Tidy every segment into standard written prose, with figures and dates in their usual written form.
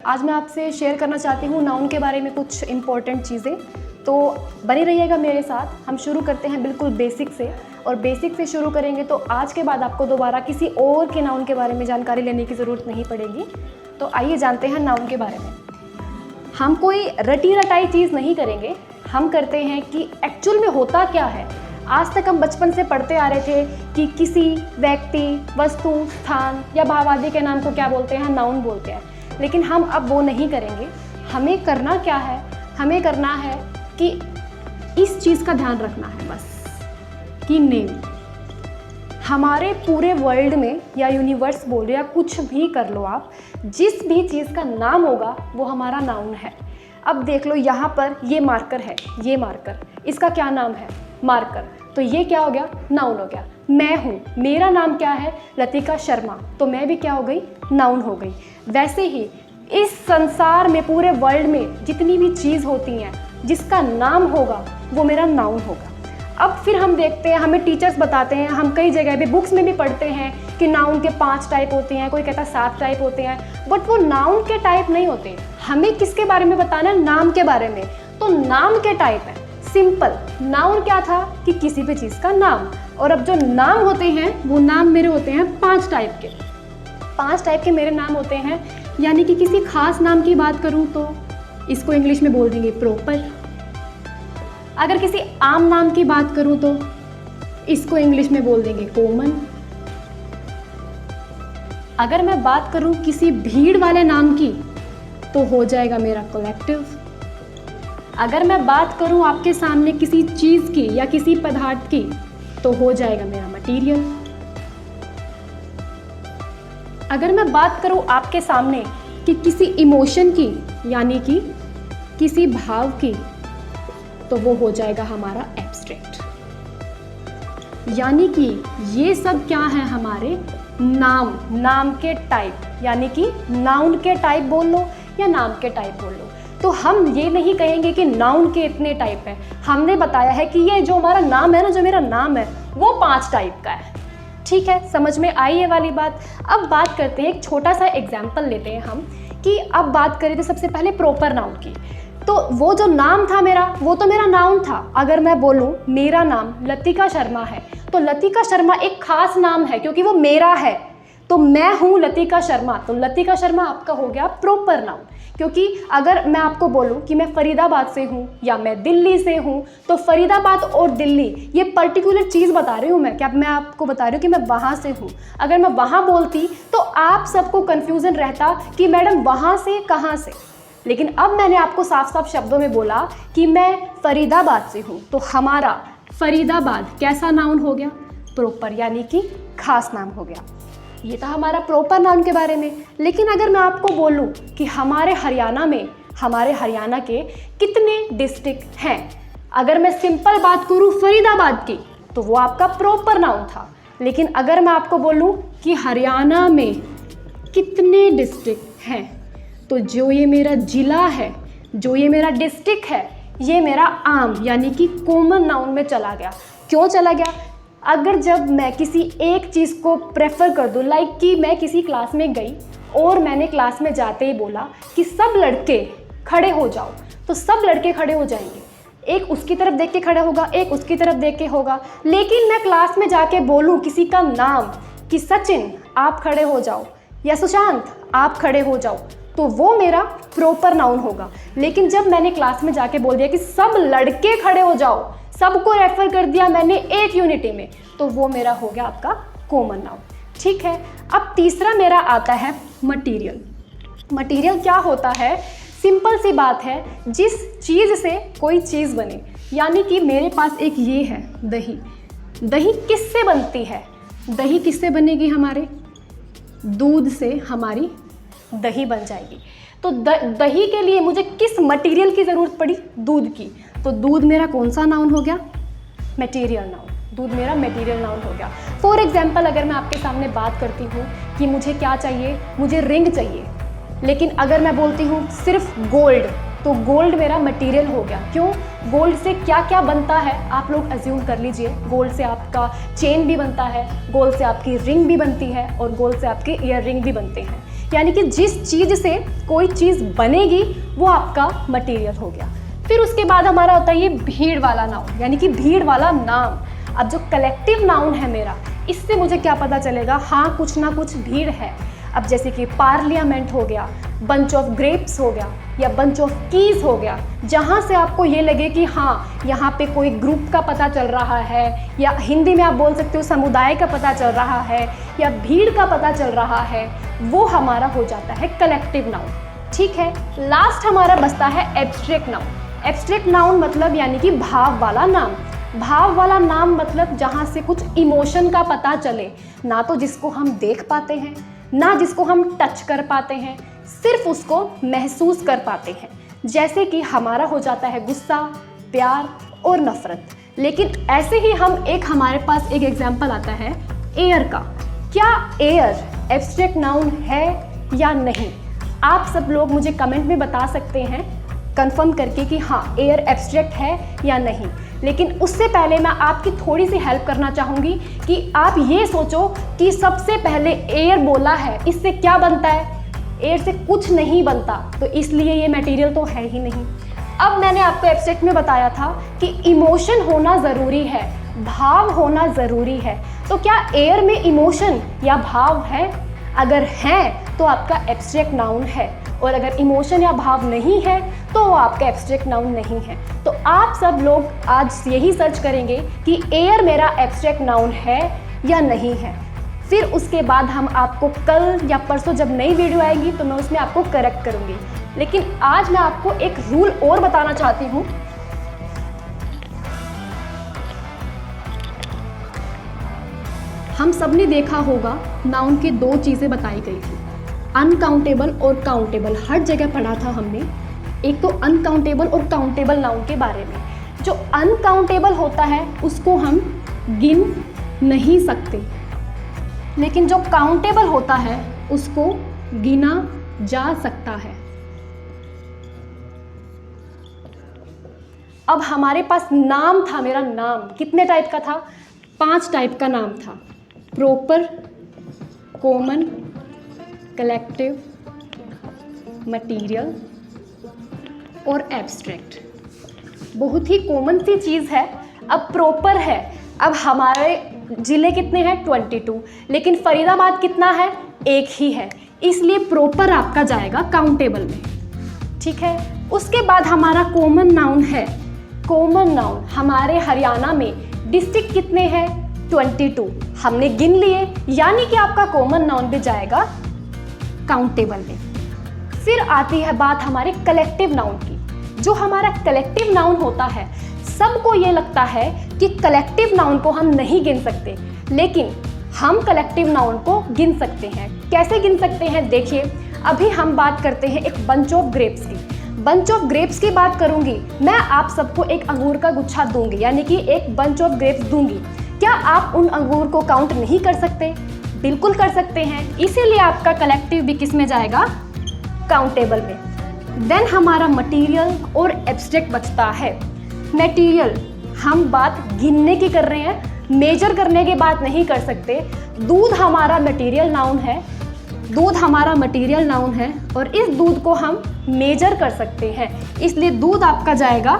आज मैं आपसे शेयर करना चाहती हूँ नाउन के बारे में कुछ इम्पोर्टेंट चीज़ें। तो बने रहिएगा मेरे साथ। हम शुरू करते हैं बिल्कुल बेसिक से, और बेसिक से शुरू करेंगे तो आज के बाद आपको दोबारा किसी और के नाउन के बारे में जानकारी लेने की ज़रूरत नहीं पड़ेगी। तो आइए जानते हैं नाउन के बारे में। हम कोई रटी रटाई चीज़ नहीं करेंगे, हम करते हैं कि एक्चुअल में होता क्या है। आज तक हम बचपन से पढ़ते आ रहे थे कि किसी व्यक्ति, वस्तु, स्थान या भाव आदि के नाम को क्या बोलते हैं, नाउन बोलते हैं। लेकिन हम अब वो नहीं करेंगे। हमें करना क्या है, हमें करना है कि इस चीज़ का ध्यान रखना है बस कि नेम। हमारे पूरे वर्ल्ड में या यूनिवर्स बोल रहे या कुछ भी कर लो आप, जिस भी चीज़ का नाम होगा वो हमारा नाउन है। अब देख लो यहाँ पर ये मार्कर है, ये मार्कर, इसका क्या नाम है, मार्कर। तो ये क्या हो गया, नाउन हो गया। मैं हूँ, मेरा नाम क्या है, लतिका शर्मा, तो मैं भी क्या हो गई, नाउन हो गई। वैसे ही इस संसार में, पूरे वर्ल्ड में जितनी भी चीज़ होती हैं, जिसका नाम होगा वो मेरा नाउन होगा। अब फिर हम देखते हैं, हमें टीचर्स बताते हैं, हम कई जगह पे बुक्स में भी पढ़ते हैं कि नाउन के 5 टाइप होते हैं, कोई कहता है 7 टाइप होते हैं, बट वो नाउन के टाइप नहीं होते। हमें किसके बारे में बताना है, नाम के बारे में। तो नाम के टाइप है सिंपल। नाउन क्या था कि किसी भी चीज़ का नाम, और अब जो नाम होते हैं वो नाम मेरे होते हैं 5 टाइप के। 5 टाइप के मेरे नाम होते हैं। यानी कि किसी खास नाम की बात करूं तो इसको इंग्लिश में बोल देंगे प्रॉपर। अगर किसी आम नाम की बात करूं तो इसको इंग्लिश में बोल देंगे कॉमन। अगर मैं बात करूं किसी भीड़ वाले नाम की तो हो जाएगा मेरा कलेक्टिव। अगर मैं बात करूं आपके सामने किसी चीज़ की या किसी पदार्थ की तो हो जाएगा मेरा मटेरियल। अगर मैं बात करूं आपके सामने कि किसी इमोशन की यानी कि किसी भाव की तो वो हो जाएगा हमारा एब्स्ट्रैक्ट। यानी कि ये सब क्या है, हमारे नाम के टाइप, यानी कि नाउन के टाइप बोल लो या नाम के टाइप बोल लो। तो हम ये नहीं कहेंगे कि नाउन के इतने टाइप हैं। हमने बताया है कि ये जो हमारा नाम है ना, जो मेरा नाम है वो 5 टाइप का है। ठीक है, समझ में आई ये वाली बात। अब बात करते हैं, एक छोटा सा एग्जाम्पल लेते हैं हम कि अब बात करें तो सबसे पहले प्रॉपर नाउन की। तो वो जो नाम था मेरा, वो तो मेरा नाउन था। अगर मैं बोलूँ मेरा नाम लतिका शर्मा है तो लतिका शर्मा एक खास नाम है क्योंकि वो मेरा है। तो मैं हूँ लतिका शर्मा, तो लतिका शर्मा आपका हो गया प्रॉपर नाउन। क्योंकि अगर मैं आपको बोलूँ कि मैं फरीदाबाद से हूँ या मैं दिल्ली से हूँ, तो फरीदाबाद और दिल्ली ये पर्टिकुलर चीज़ बता रही हूँ मैं, क्या मैं आपको बता रही हूँ कि मैं वहाँ से हूँ। अगर मैं वहाँ बोलती तो आप सबको कन्फ्यूज़न रहता कि मैडम वहाँ से कहाँ से। लेकिन अब मैंने आपको साफ साफ शब्दों में बोला कि मैं फरीदाबाद से हूँ, तो हमारा फरीदाबाद कैसा नाउन हो गया, प्रॉपर, यानी कि खास नाम हो गया। ये था हमारा प्रॉपर नाउन के बारे में। लेकिन अगर मैं आपको बोलूं कि हमारे हरियाणा के कितने डिस्ट्रिक्ट हैं, अगर मैं सिंपल बात करूं फरीदाबाद की तो वो आपका प्रॉपर नाउन था। लेकिन अगर मैं आपको बोलूं कि हरियाणा में कितने डिस्ट्रिक्ट हैं, तो जो ये मेरा ज़िला है, जो ये मेरा डिस्ट्रिक्ट है, ये मेरा आम यानी कि कॉमन नाउन में चला गया। क्यों चला गया? अगर जब मैं किसी एक चीज़ को प्रेफर कर दूँ, लाइक कि मैं किसी क्लास में गई और मैंने क्लास में जाते ही बोला कि सब लड़के खड़े हो जाओ, तो सब लड़के खड़े हो जाएंगे। एक उसकी तरफ देख के खड़ा होगा, एक उसकी तरफ देख के होगा। लेकिन मैं क्लास में जाके बोलूँ किसी का नाम कि सचिन आप खड़े हो जाओ या सुशांत आप खड़े हो जाओ, तो वो मेरा प्रॉपर नाउन होगा। लेकिन जब मैंने क्लास में जाके बोल दिया कि सब लड़के खड़े हो जाओ, सबको रेफर कर दिया मैंने एक यूनिटी में, तो वो मेरा हो गया आपका कॉमन नाउन। ठीक है, अब तीसरा मेरा आता है मटेरियल। मटेरियल क्या होता है? सिंपल सी बात है, जिस चीज़ से कोई चीज़ बने। यानी कि मेरे पास एक ये है दही। दही किससे बनती है? दही किससे बनेगी? हमारे दूध से हमारी दही बन जाएगी। तो दही के लिए मुझे किस मटेरियल की ज़रूरत पड़ी? दूध की। तो दूध मेरा कौन सा नाउन हो गया? Material noun. दूध मेरा मटेरियल नाउन हो गया। फॉर एग्जाम्पल, अगर मैं आपके सामने बात करती हूँ कि मुझे क्या चाहिए, मुझे रिंग चाहिए, लेकिन अगर मैं बोलती हूँ सिर्फ गोल्ड, तो गोल्ड मेरा मटेरियल हो गया। क्यों? गोल्ड से क्या क्या बनता है आप लोग अज्यूम कर लीजिए। गोल्ड से आपका चेन भी बनता है, गोल्ड से आपकी रिंग भी बनती है और गोल्ड से आपके ईयर रिंग भी बनते हैं। यानी कि जिस चीज़ से कोई चीज़ बनेगी वो आपका मटेरियल हो गया। फिर उसके बाद हमारा होता है ये भीड़ वाला नाउन, यानी कि भीड़ वाला नाम। अब जो कलेक्टिव नाउन है मेरा, इससे मुझे क्या पता चलेगा, हाँ कुछ ना कुछ भीड़ है। अब जैसे कि पार्लियामेंट हो गया, बंच ऑफ ग्रेप्स हो गया, या बंच ऑफ कीज हो गया, जहाँ से आपको ये लगे कि हाँ यहाँ पे कोई ग्रुप का पता चल रहा है, या हिंदी में आप बोल सकते हो समुदाय का पता चल रहा है, या भीड़ का पता चल रहा है, वो हमारा हो जाता है कलेक्टिव नाउन। ठीक है, लास्ट हमारा बचता है एब्स्ट्रैक्ट नाउन। एब्स्ट्रैक्ट नाउन मतलब यानी कि भाव वाला नाम। भाव वाला नाम मतलब जहाँ से कुछ इमोशन का पता चले, ना तो जिसको हम देख पाते हैं, ना जिसको हम टच कर पाते हैं, सिर्फ उसको महसूस कर पाते हैं। जैसे कि हमारा हो जाता है गुस्सा, प्यार और नफरत। लेकिन ऐसे ही हमारे पास एक एग्जाम्पल आता है एयर का। क्या एयर एब्स्ट्रैक्ट नाउन है या नहीं? आप सब लोग मुझे कमेंट में बता सकते हैं कंफर्म करके कि हाँ एयर एब्स्ट्रैक्ट है या नहीं। लेकिन उससे पहले मैं आपकी थोड़ी सी हेल्प करना चाहूँगी कि आप ये सोचो कि सबसे पहले एयर बोला है, इससे क्या बनता है? एयर से कुछ नहीं बनता, तो इसलिए ये मटेरियल तो है ही नहीं। अब मैंने आपको एब्स्ट्रैक्ट में बताया था कि इमोशन होना ज़रूरी है, भाव होना ज़रूरी है। तो क्या एयर में इमोशन या भाव है? अगर है तो आपका एब्स्ट्रैक्ट नाउन है, और अगर इमोशन या भाव नहीं है तो वो आपका एब्स्ट्रैक्ट नाउन नहीं है। तो आप सब लोग आज यही सर्च करेंगे कि एयर मेरा एब्स्ट्रैक्ट नाउन है या नहीं है। फिर उसके बाद हम आपको कल या परसों जब नई वीडियो आएगी तो मैं उसमें आपको करेक्ट करूँगी। लेकिन आज मैं आपको एक रूल और बताना चाहती हूँ। हम सब ने देखा होगा नाउन के दो चीज़ें बताई गई थी, अनकाउंटेबल और काउंटेबल। हर जगह पढ़ा था हमने। एक तो अनकाउंटेबल और काउंटेबल नाउन के बारे में। जो अनकाउंटेबल होता है उसको हम गिन नहीं सकते, लेकिन जो काउंटेबल होता है उसको गिना जा सकता है। अब हमारे पास नाम था, मेरा नाम कितने टाइप का था? 5 टाइप का नाम था। प्रॉपर, कॉमन, कलेक्टिव, मटीरियल और एब्स्ट्रैक्ट। बहुत ही कॉमन सी चीज़ है। अब प्रॉपर है, अब हमारे ज़िले कितने हैं? 22, लेकिन फरीदाबाद कितना है? एक ही है, इसलिए प्रॉपर आपका जाएगा काउंटेबल में। ठीक है, उसके बाद हमारा कॉमन नाउन है। कॉमन नाउन हमारे हरियाणा में डिस्ट्रिक्ट कितने हैं? 22, हमने गिन लिए, यानी कि आपका कॉमन नाउन भी जाएगा काउंटेबल में। फिर आती है बात हमारे कलेक्टिव नाउन की। जो हमारा कलेक्टिव नाउन होता है, सबको ये लगता है कि कलेक्टिव नाउन को हम नहीं गिन सकते, लेकिन हम कलेक्टिव नाउन को गिन सकते हैं। कैसे गिन सकते हैं? देखिए, अभी हम बात करते हैं एक बंच ऑफ ग्रेप्स की। बंच ऑफ ग्रेप्स की बात करूंगी मैं, आप सबको एक अंगूर का गुच्छा दूंगी, यानी कि एक बंच ऑफ ग्रेप्स दूंगी। क्या आप उन अंगूर को काउंट नहीं कर सकते? बिल्कुल कर सकते हैं, इसीलिए आपका कलेक्टिव भी किस में जाएगा? काउंटेबल में। देन हमारा मटीरियल और एब्स्ट्रैक्ट बचता है। मटीरियल हम बात गिनने की कर रहे हैं, मेजर करने की बात नहीं कर सकते। दूध हमारा मटीरियल नाउन है, दूध हमारा मटीरियल नाउन है, और इस दूध को हम मेजर कर सकते हैं, इसलिए दूध आपका जाएगा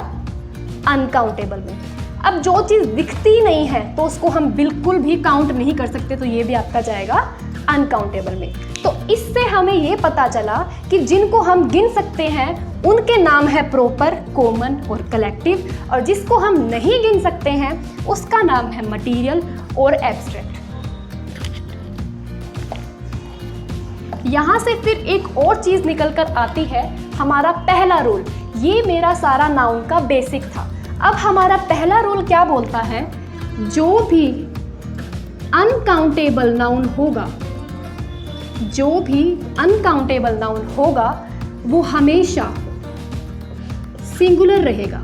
अनकाउंटेबल में। अब जो चीज़ दिखती नहीं है तो उसको हम बिल्कुल भी काउंट नहीं कर सकते, तो ये भी आपका जाएगा अनकाउंटेबल में। तो इससे हमें ये पता चला कि जिनको हम गिन सकते हैं उनके नाम है प्रॉपर, कॉमन और कलेक्टिव, और जिसको हम नहीं गिन सकते हैं उसका नाम है मटीरियल और एब्स्ट्रैक्ट। यहाँ से फिर एक और चीज़ निकल कर आती है, हमारा पहला रूल। ये मेरा सारा नाउन का बेसिक था। अब हमारा पहला रूल क्या बोलता है? जो भी अनकाउंटेबल नाउन होगा, जो भी अनकाउंटेबल नाउन होगा वो हमेशा सिंगुलर रहेगा,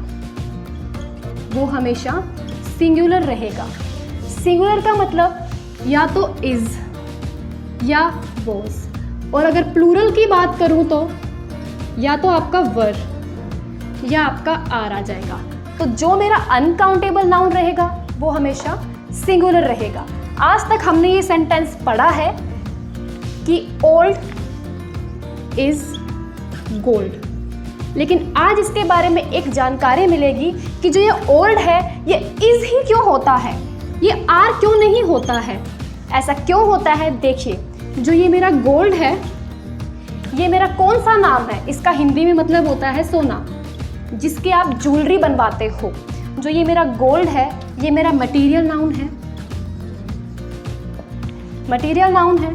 वो हमेशा सिंगुलर रहेगा। सिंगुलर का मतलब या तो इज या वॉज, और अगर प्लूरल की बात करूं तो या तो आपका वर या आपका आर आ जाएगा। तो जो मेरा अनकाउंटेबल नाउन रहेगा वो हमेशा सिंगुलर रहेगा। आज तक हमने ये सेंटेंस पढ़ा है कि ओल्ड, इज गोल्ड। लेकिन आज इसके बारे में एक जानकारी मिलेगी कि जो ये ओल्ड है ये इज ही क्यों होता है, ये आर क्यों नहीं होता है, ऐसा क्यों होता है। देखिए, जो ये मेरा गोल्ड है, ये मेरा कौन सा नाम है, इसका हिंदी में मतलब होता है सोना, जिसके आप ज्वेलरी बनवाते हो। जो ये मेरा गोल्ड है ये मेरा मटेरियल नाउन है, मटेरियल नाउन है।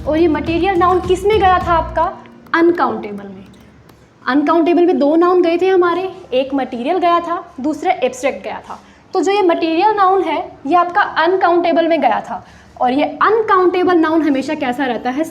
और ये मटेरियल नाउन किस में गया था आपका, अनकाउंटेबल में। अनकाउंटेबल में दो नाउन गए थे हमारे, एक मटेरियल गया था, दूसरा एब्स्ट्रैक्ट गया था। तो जो ये मटेरियल नाउन है ये आपका अनकाउंटेबल में गया था, और ये अनकाउंटेबल नाउन हमेशा कैसा रहता है,